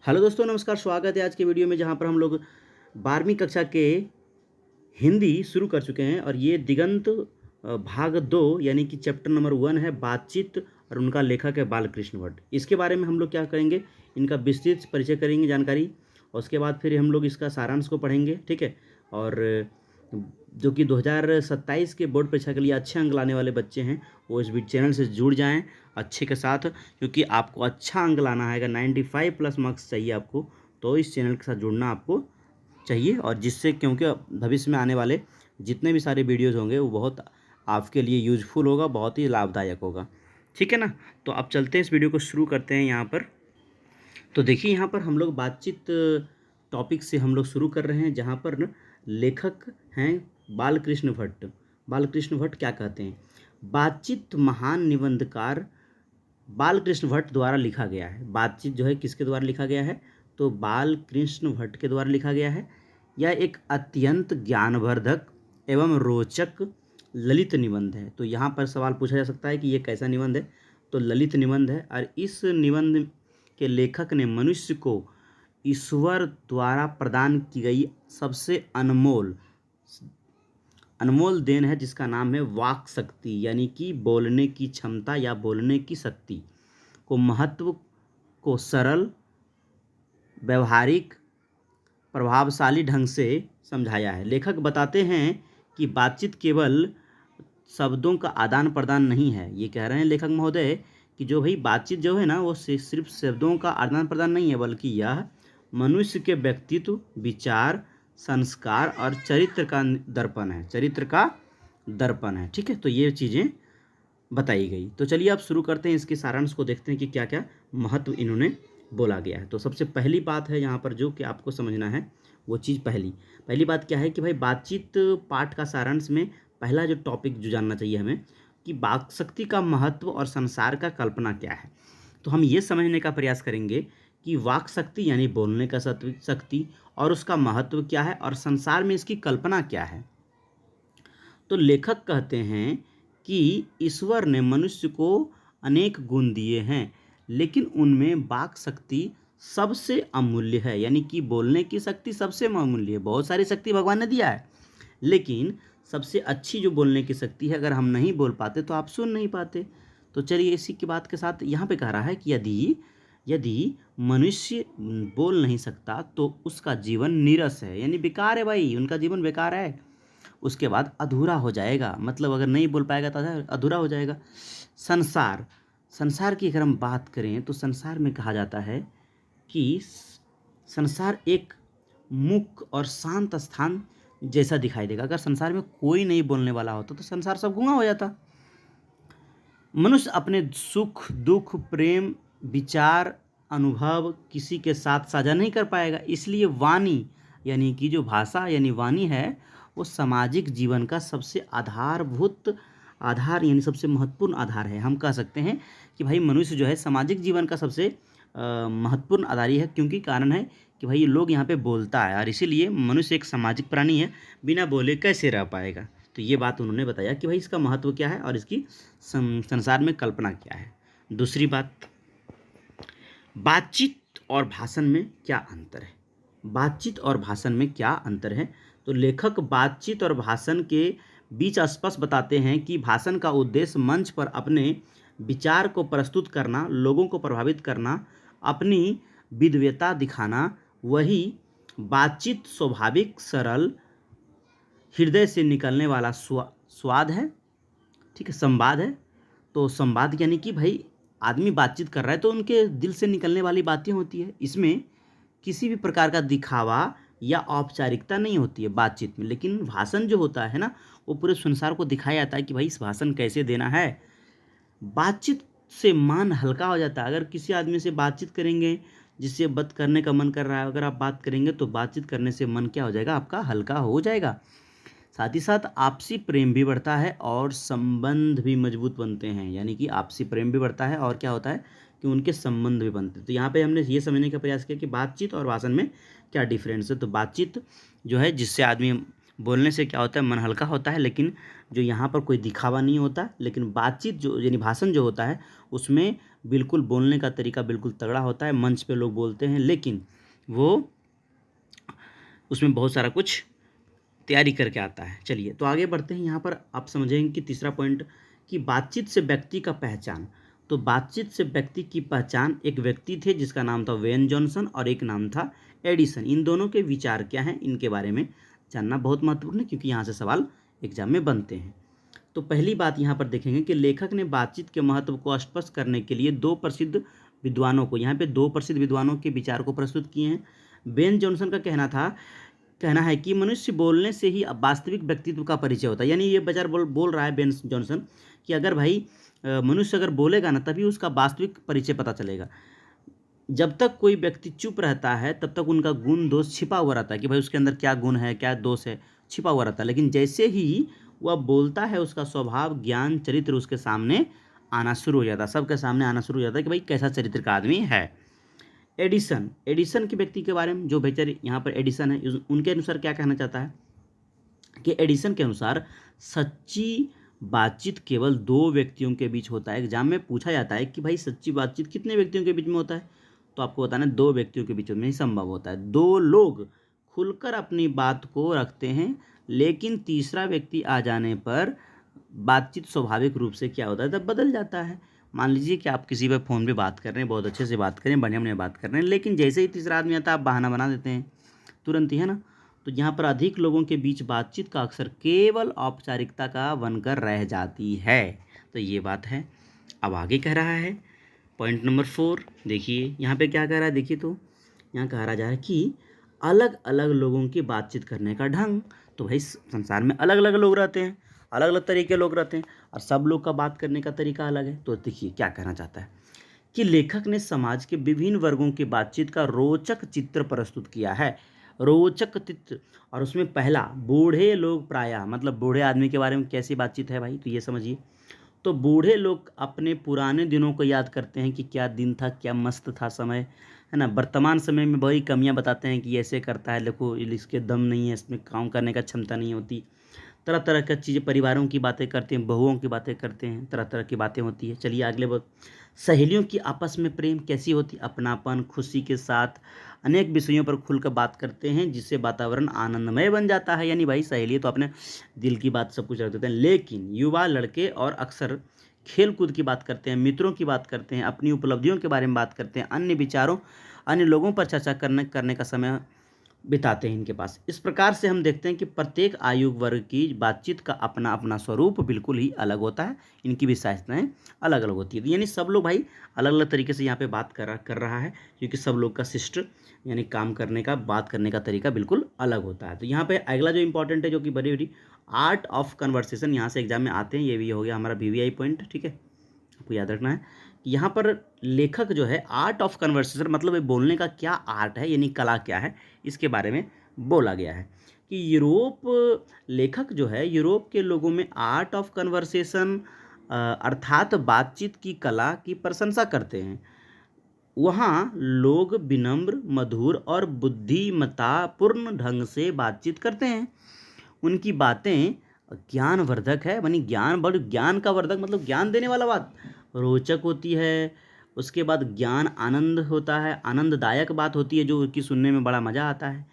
Hello दोस्तों, नमस्कार। स्वागत है आज के वीडियो में, जहाँ पर हम लोग 12वीं कक्षा के हिंदी शुरू कर चुके हैं। और ये दिगंत भाग 2 यानी कि चैप्टर नंबर 1 है बातचीत, और उनका लेखक है बालकृष्ण भट्ट। इसके बारे में हम लोग क्या करेंगे, इनका विस्तृत परिचय करेंगे, जानकारी। और उसके बाद फिर हम लोग इसका सारांश को पढ़ेंगे, ठीक है। और जो कि 2027 के बोर्ड परीक्षा के लिए अच्छे अंक लाने वाले बच्चे हैं, वो इस चैनल से जुड़ जाएं अच्छे के साथ, क्योंकि आपको अच्छा अंक लाना है। अगर 95 प्लस मार्क्स चाहिए आपको, तो इस चैनल के साथ जुड़ना आपको चाहिए। और जिससे, क्योंकि भविष्य में आने वाले जितने भी सारे वीडियोज़ होंगे वो बहुत आपके लिए यूजफुल होगा, बहुत ही लाभदायक होगा, ठीक है ना। तो अब चलते हैं, इस वीडियो को शुरू करते हैं यहाँ पर। तो देखिए, यहाँ पर हम लोग बातचीत टॉपिक से हम लोग शुरू कर रहे हैं, जहाँ पर न लेखक हैं बालकृष्ण भट्ट। बालकृष्ण भट्ट क्या कहते हैं, बातचीत महान निबंधकार बालकृष्ण भट्ट द्वारा लिखा गया है। बातचीत जो है किसके द्वारा लिखा गया है, तो बालकृष्ण भट्ट के द्वारा लिखा गया है। यह एक अत्यंत ज्ञानवर्धक एवं रोचक ललित निबंध है। तो यहाँ पर सवाल पूछा जा सकता है कि ये कैसा निबंध है, तो ललित निबंध है। और इस निबंध के लेखक ने मनुष्य को ईश्वर द्वारा प्रदान की गई सबसे अनमोल अनमोल देन है, जिसका नाम है वाक शक्ति, यानी कि बोलने की क्षमता या बोलने की शक्ति को महत्व को सरल, व्यवहारिक, प्रभावशाली ढंग से समझाया है। लेखक बताते हैं कि बातचीत केवल शब्दों का आदान प्रदान नहीं है। ये कह रहे हैं लेखक महोदय कि जो भाई बातचीत जो है ना, वो सिर्फ शब्दों का आदान प्रदान नहीं है, बल्कि यह मनुष्य के व्यक्तित्व, विचार, संस्कार और चरित्र का दर्पण है। चरित्र का दर्पण है, ठीक है। तो ये चीज़ें बताई गई। तो चलिए आप शुरू करते हैं, इसके सारांश को देखते हैं कि क्या क्या महत्व इन्होंने बोला गया है। तो सबसे पहली बात है यहाँ पर जो कि आपको समझना है, वो चीज़ पहली बात क्या है कि भाई बातचीत पाठ का सारांश में पहला जो टॉपिक जो जानना चाहिए हमें, कि वाक शक्ति का महत्व और संसार का कल्पना क्या है। तो हम ये समझने का प्रयास करेंगे कि वाक शक्ति यानी बोलने का शक्ति, और उसका महत्व क्या है, और संसार में इसकी कल्पना क्या है। तो लेखक कहते हैं कि ईश्वर ने मनुष्य को अनेक गुण दिए हैं, लेकिन उनमें वाक शक्ति सबसे अमूल्य है। यानी कि बोलने की शक्ति सबसे अमूल्य है। बहुत सारी शक्ति भगवान ने दिया है, लेकिन सबसे अच्छी जो बोलने की शक्ति है, अगर हम नहीं बोल पाते तो आप सुन नहीं पाते। तो चलिए, इसी की बात के साथ यहाँ पे कह रहा है कि यदि यदि मनुष्य बोल नहीं सकता तो उसका जीवन नीरस है, यानी बेकार है भाई, उनका जीवन बेकार है। उसके बाद अधूरा हो जाएगा, मतलब अगर नहीं बोल पाएगा तो अधूरा हो जाएगा। संसार संसार की अगर हम बात करें, तो संसार में कहा जाता है कि संसार एक मुक्त और शांत स्थान जैसा दिखाई देगा। अगर संसार में कोई नहीं बोलने वाला होता तो संसार सब गूंगा हो जाता। मनुष्य अपने सुख, दुख, प्रेम, विचार, अनुभव किसी के साथ साझा नहीं कर पाएगा। इसलिए वाणी यानी कि जो भाषा यानी वाणी है, वो सामाजिक जीवन का सबसे आधारभूत आधार यानी सबसे महत्वपूर्ण आधार है। हम कह सकते हैं कि भाई मनुष्य जो है सामाजिक जीवन का सबसे महत्वपूर्ण आधारी है, क्योंकि कारण है कि भाई लोग यहाँ पे बोलता है, और इसीलिए मनुष्य एक सामाजिक प्राणी है, बिना बोले कैसे रह पाएगा। तो ये बात उन्होंने बताया कि भाई इसका महत्व क्या है और इसकी संसार में कल्पना क्या है। दूसरी बात, बातचीत और भाषण में क्या अंतर है। बातचीत और भाषण में क्या अंतर है, तो लेखक बातचीत और भाषण के बीच स्पष्ट बताते हैं कि भाषण का उद्देश्य मंच पर अपने विचार को प्रस्तुत करना, लोगों को प्रभावित करना, अपनी विद्वता दिखाना। वही बातचीत स्वाभाविक, सरल, हृदय से निकलने वाला स्वाद है, ठीक है, संवाद है। तो संवाद यानी कि भाई आदमी बातचीत कर रहा है तो उनके दिल से निकलने वाली बातें होती है। इसमें किसी भी प्रकार का दिखावा या औपचारिकता नहीं होती है बातचीत में। लेकिन भाषण जो होता है ना, वो पूरे संसार को दिखाया जाता है कि भाई इस भाषण कैसे देना है। बातचीत से मन हल्का हो जाता है। अगर किसी आदमी से बातचीत करेंगे जिससे बात करने का मन कर रहा है, अगर आप बात करेंगे तो बातचीत करने से मन क्या हो जाएगा, आपका हल्का हो जाएगा। साथ ही साथ आपसी प्रेम भी बढ़ता है और संबंध भी मजबूत बनते हैं। यानी कि आपसी प्रेम भी बढ़ता है और क्या होता है कि उनके संबंध भी बनते हैं। तो यहाँ पे हमने ये समझने का प्रयास किया कि बातचीत और भाषण में क्या डिफरेंस है। तो बातचीत जो है जिससे आदमी बोलने से क्या होता है, मन हल्का होता है, लेकिन जो यहाँ पर कोई दिखावा नहीं होता। लेकिन बातचीत जो यानी भाषण जो होता है, उसमें बिल्कुल बोलने का तरीका बिल्कुल तगड़ा होता है, मंच पे लोग बोलते हैं, लेकिन वो उसमें बहुत सारा कुछ तैयारी करके आता है। चलिए तो आगे बढ़ते हैं। यहाँ पर आप समझेंगे कि तीसरा पॉइंट कि बातचीत से व्यक्ति का पहचान। तो बातचीत से व्यक्ति की पहचान, एक व्यक्ति थे जिसका नाम था वेन जॉनसन और एक नाम था एडिसन। इन दोनों के विचार क्या हैं, इनके बारे में जानना बहुत महत्वपूर्ण है, क्योंकि यहाँ से सवाल एग्जाम में बनते हैं। तो पहली बात यहाँ पर देखेंगे कि लेखक ने बातचीत के महत्व को स्पष्ट करने के लिए दो प्रसिद्ध विद्वानों को, यहाँ पे दो प्रसिद्ध विद्वानों के विचार को प्रस्तुत किए हैं। बेन जॉनसन का कहना है कि मनुष्य बोलने से ही वास्तविक व्यक्तित्व का परिचय होता है। यानी ये बेचारा बोल रहा है बेन जॉनसन कि अगर भाई मनुष्य अगर बोलेगा ना, तभी उसका वास्तविक परिचय पता चलेगा। जब तक कोई व्यक्ति चुप रहता है तब तक उनका गुण दोष छिपा हुआ रहता है कि भाई उसके अंदर क्या गुण है, क्या दोष है, छिपा हुआ रहता है। लेकिन जैसे ही वह बोलता है, उसका स्वभाव, ज्ञान, चरित्र उसके सामने आना शुरू हो जाता है, सबके सामने आना शुरू हो जाता है कि भाई कैसा चरित्र का आदमी है। एडिसन के व्यक्ति के बारे में, जो बेचारे यहाँ पर एडिसन है, उनके अनुसार क्या कहना चाहता है कि एडिसन के अनुसार सच्ची बातचीत केवल दो व्यक्तियों के बीच होता है। एग्जाम में पूछा जाता है कि भाई सच्ची बातचीत कितने व्यक्तियों के बीच में होता है, तो आपको बताना दो व्यक्तियों के बीच में ही संभव होता है। दो लोग खुलकर अपनी बात को रखते हैं, लेकिन तीसरा व्यक्ति आ जाने पर बातचीत स्वाभाविक रूप से क्या होता है, तब बदल जाता है। मान लीजिए कि आप किसी पर फ़ोन पे बात कर रहे हैं, बहुत अच्छे से बात कर रहे हैं, बढ़िया बात कर रहे हैं, लेकिन जैसे ही तीसरा आदमी आता है आप बहाना बना देते हैं तुरंत ही, है ना। तो यहाँ पर अधिक लोगों के बीच बातचीत का अक्सर केवल औपचारिकता का बनकर रह जाती है। तो ये बात है। अब आगे कह रहा है पॉइंट नंबर 4, देखिए यहाँ पे क्या कह रहा है। देखिए तो यहाँ कहा जा रहा है कि अलग अलग लोगों की बातचीत करने का ढंग। तो भाई संसार में अलग अलग लोग रहते हैं, अलग अलग तरीके के लोग रहते हैं, और सब लोग का बात करने का तरीका अलग है। तो देखिए क्या कहना चाहता है कि लेखक ने समाज के विभिन्न वर्गों की बातचीत का रोचक चित्र प्रस्तुत किया है। रोचक चित्र, और उसमें पहला, बूढ़े लोग प्रायः, मतलब बूढ़े आदमी के बारे में कैसी बातचीत है भाई, तो ये समझिए। तो बूढ़े लोग अपने पुराने दिनों को याद करते हैं कि क्या दिन था, क्या मस्त था समय, है ना। वर्तमान समय में बड़ी कमियां बताते हैं कि ऐसे करता है, देखो इसके दम नहीं है, इसमें काम करने का क्षमता नहीं होती। तरह तरह की चीज़ें, परिवारों की बातें करते हैं, बहुओं की बातें करते हैं, तरह तरह की बातें होती है। चलिए अगले बात, सहेलियों की आपस में प्रेम कैसी होती, अपनापन, खुशी के साथ अनेक विषयों पर खुलकर बात करते हैं, जिससे वातावरण आनंदमय बन जाता है। यानी भाई सहेली तो अपने दिल की बात सब कुछ रख देते हैं। लेकिन युवा लड़के और अक्सर खेल कूद की बात करते हैं, मित्रों की बात करते हैं, अपनी उपलब्धियों के बारे में बात करते हैं, अन्य विचारों, अन्य लोगों पर चर्चा करने का समय बिताते हैं इनके पास। इस प्रकार से हम देखते हैं कि प्रत्येक आयु वर्ग की बातचीत का अपना अपना स्वरूप बिल्कुल ही अलग होता है, इनकी विशेषताएं अलग अलग होती है। तो यानी सब लोग भाई अलग अलग तरीके से यहाँ पे बात कर रहा है, क्योंकि सब लोग का शिष्ट यानी काम करने का, बात करने का तरीका बिल्कुल अलग होता है। तो यहाँ पे अगला जो इंपॉर्टेंट है, जो कि बड़ी बड़ी आर्ट ऑफ कन्वर्सेशन, यहाँ से एग्जाम में आते हैं, ये भी हो गया हमारा VVI पॉइंट, ठीक है, आपको याद रखना है। यहाँ पर लेखक जो है आर्ट ऑफ कन्वर्सेशन, मतलब बोलने का क्या आर्ट है, यानी कला क्या है, इसके बारे में बोला गया है कि लेखक जो है यूरोप के लोगों में आर्ट ऑफ कन्वर्सेशन अर्थात बातचीत की कला की प्रशंसा करते हैं। वहाँ लोग विनम्र, मधुर और बुद्धिमत्तापूर्ण ढंग से बातचीत करते हैं। उनकी बातें ज्ञानवर्धक है, यानी ज्ञान का वर्धक, मतलब ज्ञान देने वाला बात रोचक होती है। उसके बाद ज्ञान आनंद होता है, आनंददायक बात होती है, जो कि सुनने में बड़ा मज़ा आता है।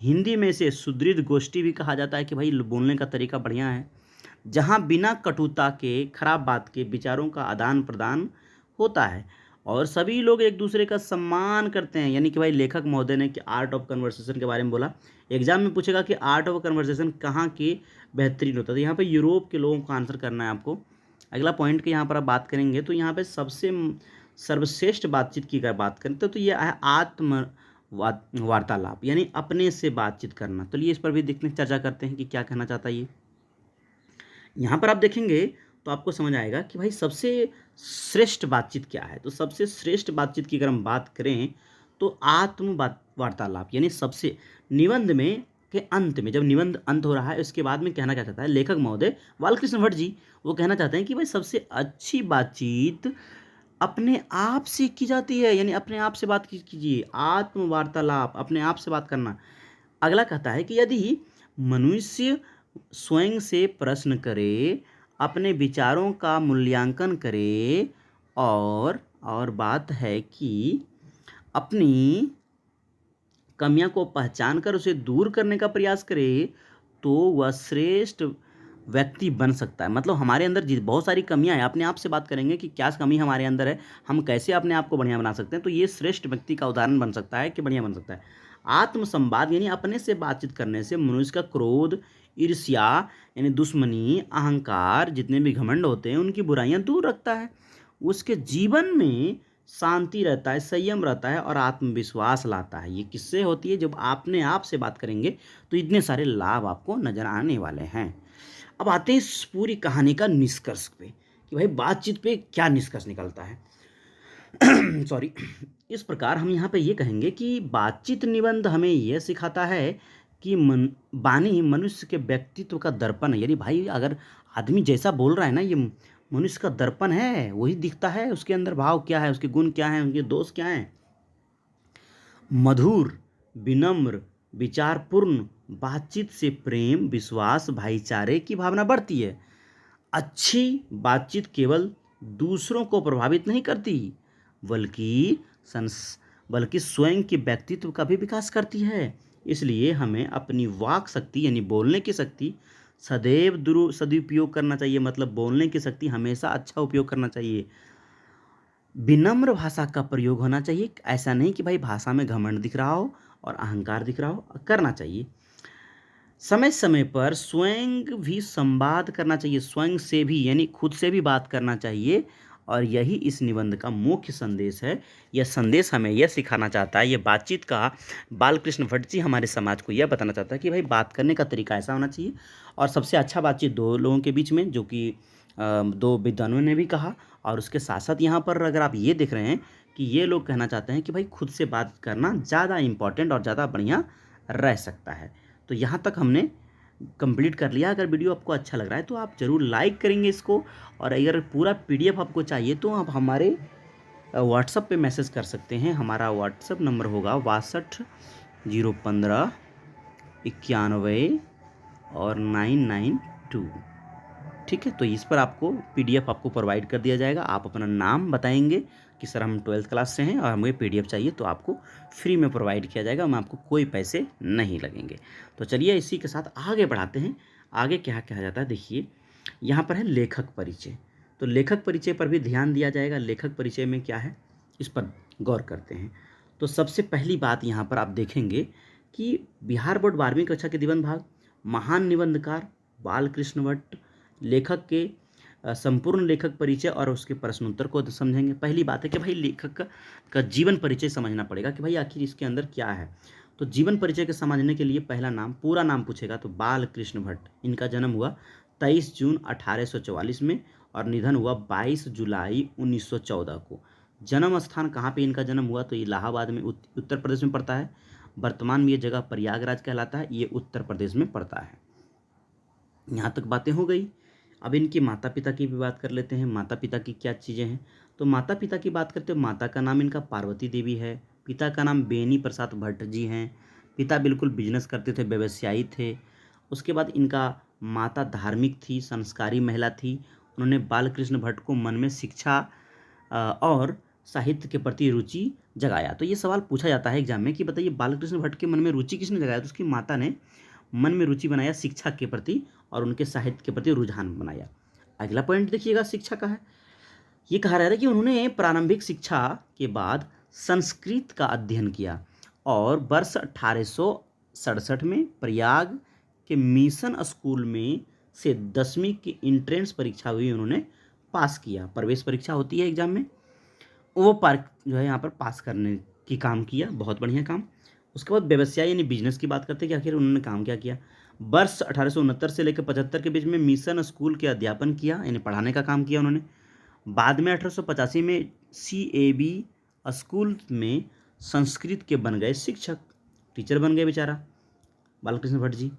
हिंदी में इसे सुदृढ़ गोष्ठी भी कहा जाता है कि भाई बोलने का तरीका बढ़िया है, जहाँ बिना कटुता के, खराब बात के विचारों का आदान प्रदान होता है और सभी लोग एक दूसरे का सम्मान करते हैं। यानी कि भाई लेखक महोदय ने कि आर्ट ऑफ कन्वर्सेशन के बारे में बोला। एग्जाम में पूछेगा कि आर्ट ऑफ कन्वर्सेशन कहाँ के बेहतरीन होता है, तो यहाँ पे यूरोप के लोगों को आंसर करना है आपको। अगला पॉइंट की यहाँ पर आप बात करेंगे तो यहाँ पे सबसे सर्वश्रेष्ठ बातचीत की अगर बात करें तो ये है आत्म वार्तालाप, यानी अपने से बातचीत करना। तो ये इस पर भी देखने चर्चा करते हैं कि क्या कहना चाहता है ये। यहाँ पर आप देखेंगे तो आपको समझ आएगा कि भाई सबसे श्रेष्ठ बातचीत क्या है। तो सबसे श्रेष्ठ बातचीत की अगर हम बात करें तो वार्तालाप, यानी सबसे निबंध में के अंत में, जब निबंध अंत हो रहा है उसके बाद में कहना क्या चाहता है लेखक महोदय बालकृष्ण भट्ट जी, वो कहना चाहते हैं कि भाई सबसे अच्छी बातचीत अपने आप से की जाती है। यानी अपने आप से बात कीजिए, आत्म वार्तालाप, अपने आप से बात करना। अगला कहता है कि यदि मनुष्य स्वयं से प्रश्न करे, अपने विचारों का मूल्यांकन करे और और बात है कि अपनी कमियां को पहचान कर उसे दूर करने का प्रयास करे तो वह श्रेष्ठ व्यक्ति बन सकता है। मतलब हमारे अंदर बहुत सारी कमियां हैं, अपने आप से बात करेंगे कि क्या कमी हमारे अंदर है, हम कैसे अपने आप को बढ़िया बना सकते हैं, तो ये श्रेष्ठ व्यक्ति का उदाहरण बन सकता है कि बढ़िया बन सकता है। आत्मसंवाद यानी अपने से बातचीत करने से मनुष्य का क्रोध, ईर्ष्या यानी दुश्मनी, अहंकार, जितने भी घमंड होते हैं उनकी बुराइयां दूर रखता है। उसके जीवन में शांति रहता है, संयम रहता है और आत्मविश्वास लाता है। ये किससे होती है? जब आपने आप से बात करेंगे तो इतने सारे लाभ आपको नजर आने वाले हैं। अब आते हैं इस पूरी कहानी का निष्कर्ष पे कि भाई बातचीत पे क्या निष्कर्ष निकलता है। सॉरी। इस प्रकार हम यहाँ पे ये कहेंगे कि बातचीत निबंध हमें यह सिखाता है कि वाणी मनुष्य के व्यक्तित्व का दर्पण है। यानी भाई अगर आदमी जैसा बोल रहा है ना, ये मनुष्य का दर्पण है, वही दिखता है उसके अंदर भाव क्या है, उसके गुण क्या हैं, उनके दोष क्या हैं। मधुर, विनम्र, विचारपूर्ण बातचीत से प्रेम, विश्वास, भाईचारे की भावना बढ़ती है। अच्छी बातचीत केवल दूसरों को प्रभावित नहीं करती बल्कि बल्कि स्वयं के व्यक्तित्व का भी विकास करती है। इसलिए हमें अपनी वाक शक्ति यानी बोलने की शक्ति सदैव सदुपयोग करना चाहिए। मतलब बोलने की शक्ति हमेशा अच्छा उपयोग करना चाहिए। विनम्र भाषा का प्रयोग होना चाहिए। ऐसा नहीं कि भाई भाषा में घमंड दिख रहा हो और अहंकार दिख रहा हो, करना चाहिए। समय समय पर स्वयं भी संवाद करना चाहिए, स्वयं से भी यानी खुद से भी बात करना चाहिए। और यही इस निबंध का मुख्य संदेश है। यह संदेश हमें यह सिखाना चाहता है, यह बातचीत का बालकृष्ण भट्ट जी हमारे समाज को यह बताना चाहता है कि भाई बात करने का तरीका ऐसा होना चाहिए। और सबसे अच्छा बातचीत दो लोगों के बीच में, जो कि दो विद्वानों ने भी कहा। और उसके साथ साथ यहाँ पर अगर आप ये देख रहे हैं कि ये लोग कहना चाहते हैं कि भाई खुद से बात करना ज़्यादा इम्पॉर्टेंट और ज़्यादा बढ़िया रह सकता है। तो यहाँ तक हमने कंप्लीट कर लिया। अगर वीडियो आपको अच्छा लग रहा है तो आप ज़रूर लाइक करेंगे इसको। और अगर पूरा पीडीएफ आपको चाहिए तो आप हमारे व्हाट्सएप पे मैसेज कर सकते हैं। हमारा व्हाट्सएप नंबर होगा 62 015 91 और 992। ठीक है, तो इस पर आपको पीडीएफ आपको प्रोवाइड कर दिया जाएगा। आप अपना नाम बताएंगे कि सर हम 12th क्लास से हैं और हमें पीडीएफ चाहिए, तो आपको फ्री में प्रोवाइड किया जाएगा। मैं आपको कोई पैसे नहीं लगेंगे। तो चलिए इसी के साथ आगे बढ़ाते हैं। आगे क्या कहा जाता है, देखिए यहाँ पर है लेखक परिचय। तो लेखक परिचय पर भी ध्यान दिया जाएगा। लेखक परिचय में क्या है, इस पर गौर करते हैं। तो सबसे पहली बात यहाँ पर आप देखेंगे कि बिहार बोर्ड 12वीं कक्षा के निबंध भाग, महान निबंधकार बालकृष्ण भट्ट, लेखक के संपूर्ण लेखक परिचय और उसके प्रश्नोत्तर को समझेंगे। पहली बात है कि भाई लेखक का जीवन परिचय समझना पड़ेगा कि भाई आखिर इसके अंदर क्या है। तो जीवन परिचय के समझने के लिए पहला नाम, पूरा नाम पूछेगा तो बालकृष्ण भट्ट। इनका जन्म हुआ 23 जून 1844 में और निधन हुआ 22 जुलाई 1914 को। जन्म स्थान कहाँ पे इनका जन्म हुआ, तो इलाहाबाद में उत्तर प्रदेश में पड़ता है। वर्तमान में ये जगह प्रयागराज कहलाता है, ये उत्तर प्रदेश में पड़ता है। यहाँ तक बातें हो गई। अब इनके माता पिता की भी बात कर लेते हैं। माता पिता की क्या चीज़ें हैं, तो माता पिता की बात करते हो, माता का नाम इनका पार्वती देवी है। पिता का नाम बेनी प्रसाद भट्ट जी हैं। पिता बिल्कुल बिजनेस करते थे, व्यवसायी थे। उसके बाद इनका माता धार्मिक थी, संस्कारी महिला थी। उन्होंने बालकृष्ण भट्ट को मन में शिक्षा और साहित्य के प्रति रुचि जगाया। तो ये सवाल पूछा जाता है एग्जाम में कि बताइए बालकृष्ण भट्ट के मन में रुचि किसने जगाया, तो उसकी माता ने मन में रुचि बनाया शिक्षा के प्रति और उनके साहित्य के प्रति रुझान बनाया। अगला पॉइंट देखिएगा शिक्षा का है। ये कहा रहा है कि उन्होंने प्रारंभिक शिक्षा के बाद संस्कृत का अध्ययन किया और वर्ष 1867 में प्रयाग के मिशन स्कूल में से 10वीं की इंट्रेंस परीक्षा हुई, उन्होंने पास किया। प्रवेश परीक्षा होती है एग्जाम में, वो पार्क जो है यहाँ पर पास करने की काम किया, बहुत बढ़िया काम। उसके बाद व्यवसाय यानी बिजनेस की बात करते हैं कि आखिर उन्होंने काम क्या किया। वर्ष 1869 से लेकर 75 के बीच में मिशन स्कूल के अध्यापन किया, यानी पढ़ाने का काम किया उन्होंने। बाद में 1885 में CAB स्कूल में संस्कृत के बन गए शिक्षक, टीचर बन गए बेचारा बालकृष्ण भट्ट जी।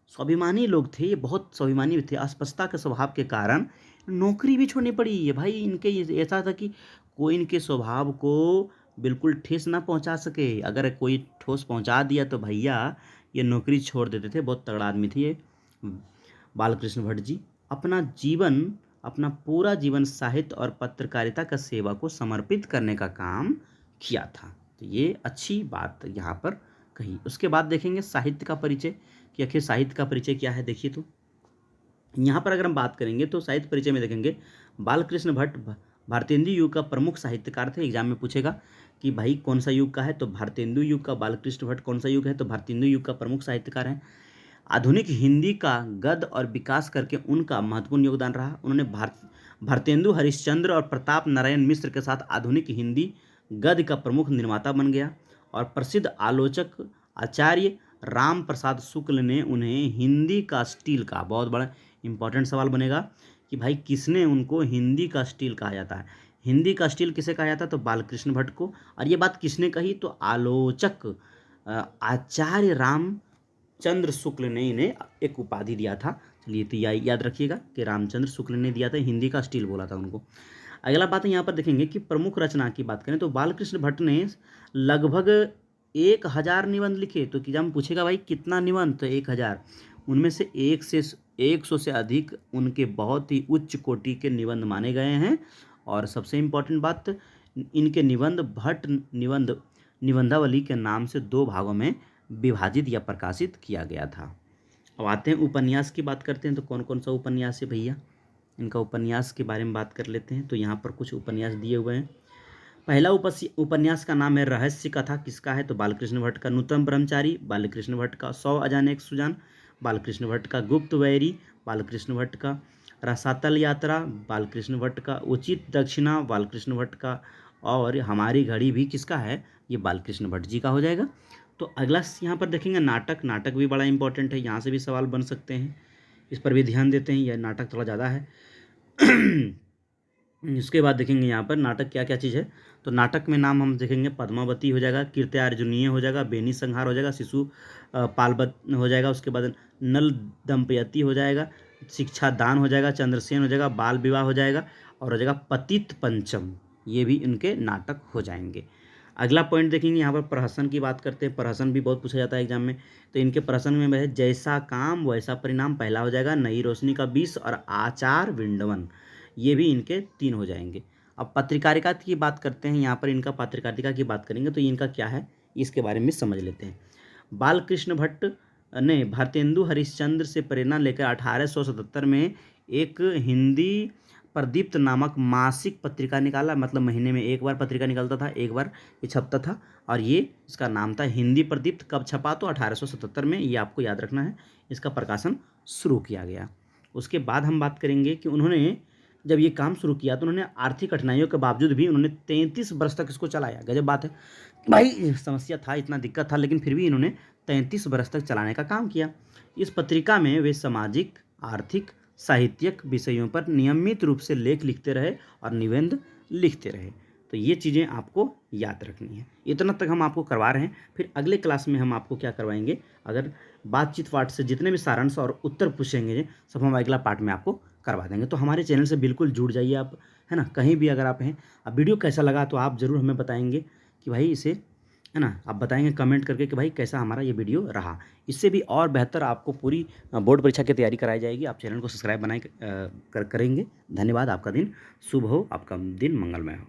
स्वाभिमानी लोग थे, ये बहुत स्वाभिमानी थे। अस्पष्टता के स्वभाव के कारण नौकरी भी छोड़नी पड़ी। ये भाई इनके ऐसा था कि कोई इनके स्वभाव को बिल्कुल ठेस ना पहुंचा सके। अगर कोई ठोस पहुंचा दिया तो भैया ये नौकरी छोड़ देते थे। बहुत तगड़ा आदमी थे ये बालकृष्ण भट्ट जी। अपना जीवन अपना पूरा जीवन साहित्य और पत्रकारिता का सेवा को समर्पित करने का काम किया था। तो ये अच्छी बात यहाँ पर कही। उसके बाद देखेंगे साहित्य का परिचय कि आखिर साहित्य का परिचय क्या है। देखिए तो यहाँ पर अगर हम बात करेंगे तो साहित्य परिचय में देखेंगे बालकृष्ण भट्ट भारतेंदु युग का प्रमुख साहित्यकार थे। एग्जाम में पूछेगा कि भाई कौन सा युग का है, तो भारतेंदु युग का। बालकृष्ण भट्ट कौन सा युग है, तो भारतेंदु युग का प्रमुख साहित्यकार हैं। आधुनिक हिंदी का गद्य और विकास करके उनका महत्वपूर्ण योगदान रहा। उन्होंने भारतेंदु हरिश्चंद्र और प्रताप नारायण मिश्र के साथ आधुनिक हिंदी गद्य का प्रमुख निर्माता बन गया और प्रसिद्ध आलोचक आचार्य राम प्रसाद शुक्ल ने उन्हें हिंदी का स्टील का, बहुत बड़ा इंपॉर्टेंट सवाल बनेगा कि भाई किसने उनको हिंदी का स्टील कहा जाता है। हिंदी का स्टील किसे कहा जाता है, तो बालकृष्ण भट्ट को। और ये बात किसने कही, तो आलोचक आचार्य रामचंद्र शुक्ल ने इन्हें एक उपाधि दिया था। चलिए तो याद रखिएगा कि रामचंद्र शुक्ल ने दिया था, हिंदी का स्टील बोला था उनको। अगला बात यहाँ पर देखेंगे कि प्रमुख रचना की बात करें तो बालकृष्ण भट्ट ने लगभग 1000 निबंध लिखे। तो एग्जाम पूछेगा भाई कितना निबंध, तो 1000। उनमें से 100 से अधिक उनके बहुत ही उच्च कोटि के निबंध माने गए हैं। और सबसे इम्पोर्टेंट बात, इनके निबंध भट्ट निबंधावली के नाम से 2 भागों में विभाजित या प्रकाशित किया गया था। अब आते हैं उपन्यास की बात करते हैं। तो कौन कौन सा उपन्यास है भैया, इनका उपन्यास के बारे में बात कर लेते हैं। तो यहाँ पर कुछ उपन्यास दिए हुए हैं। पहला उपन्यास का नाम है रहस्य कथा। किसका है, तो बालकृष्ण भट्ट का। नूतन ब्रह्मचारी बालकृष्ण भट्ट का। 100 अजाने एक सुजान बालकृष्ण भट्ट का। गुप्त वैरी बालकृष्ण भट्ट का। रसातल यात्रा बालकृष्ण भट्ट का। उचित दक्षिणा बालकृष्ण भट्ट का। और हमारी घड़ी भी किसका है, ये बालकृष्ण भट्ट जी का हो जाएगा। तो अगला यहाँ पर देखेंगे नाटक भी बड़ा इंपॉर्टेंट है, यहाँ से भी सवाल बन सकते हैं, इस पर भी ध्यान देते हैं। यह नाटक थोड़ा ज़्यादा है। इसके बाद देखेंगे यहाँ पर नाटक क्या क्या चीज़ है। तो नाटक में नाम हम देखेंगे पद्मावती हो जाएगा, कीर्ति अर्जुनीय हो जाएगा, बेनी संहार हो जाएगा, शिशु पालवत हो जाएगा, उसके बाद नल दंपयति हो जाएगा, शिक्षा दान हो जाएगा, चंद्रसेन हो जाएगा, बाल विवाह हो जाएगा, और हो जाएगा पतित पंचम। ये भी इनके नाटक हो जाएंगे। अगला पॉइंट देखेंगे यहाँ पर प्रहसन की बात करते हैं। प्रहसन भी बहुत पूछा जाता है एग्जाम में। तो इनके प्रहसन में है जैसा काम वैसा परिणाम, पहला हो जाएगा, नई रोशनी का 20, और आचार विंडवन, ये भी इनके 3 हो जाएंगे। अब पत्रकारिता की बात करते हैं। यहाँ पर इनका पत्रकारिता की बात करेंगे तो इनका क्या है, इसके बारे में समझ लेते हैं। बालकृष्ण भट्ट ने भारतेंदु हरिश्चंद्र से प्रेरणा लेकर 1877 में एक हिंदी प्रदीप्त नामक मासिक पत्रिका निकाला। मतलब महीने में एक बार पत्रिका निकलता था, एक बार ये छपता था, और ये इसका नाम था हिंदी प्रदीप्त। कब छपा, तो 1877 में, ये आपको याद रखना है, इसका प्रकाशन शुरू किया गया। उसके बाद हम बात करेंगे कि उन्होंने जब ये काम शुरू किया तो उन्होंने आर्थिक कठिनाइयों के बावजूद भी उन्होंने 33 वर्ष तक इसको चलाया। गजब बात है भाई, समस्या था, इतना दिक्कत था, लेकिन फिर भी इन्होंने 33 वर्ष तक चलाने का काम किया। इस पत्रिका में वे सामाजिक, आर्थिक, साहित्यिक विषयों पर नियमित रूप से लेख लिखते रहे और निबंध लिखते रहे। तो ये चीज़ें आपको याद रखनी है। इतना तक हम आपको करवा रहे हैं। फिर अगले क्लास में हम आपको क्या करवाएंगे, अगर बातचीत पाठ से जितने भी सारांश और उत्तर पूछेंगे सब हम अगला पार्ट में आपको करवा देंगे। तो हमारे चैनल से बिल्कुल जुड़ जाइए आप, है ना, कहीं भी अगर आप हैं। अब वीडियो कैसा लगा तो आप ज़रूर हमें बताएंगे कि भाई इसे, है ना, आप बताएंगे कमेंट करके कि भाई कैसा हमारा ये वीडियो रहा। इससे भी और बेहतर आपको पूरी बोर्ड परीक्षा की तैयारी कराई जाएगी। आप चैनल को सब्सक्राइब करेंगे। धन्यवाद। आपका दिन शुभ हो, आपका दिन मंगलमय हो।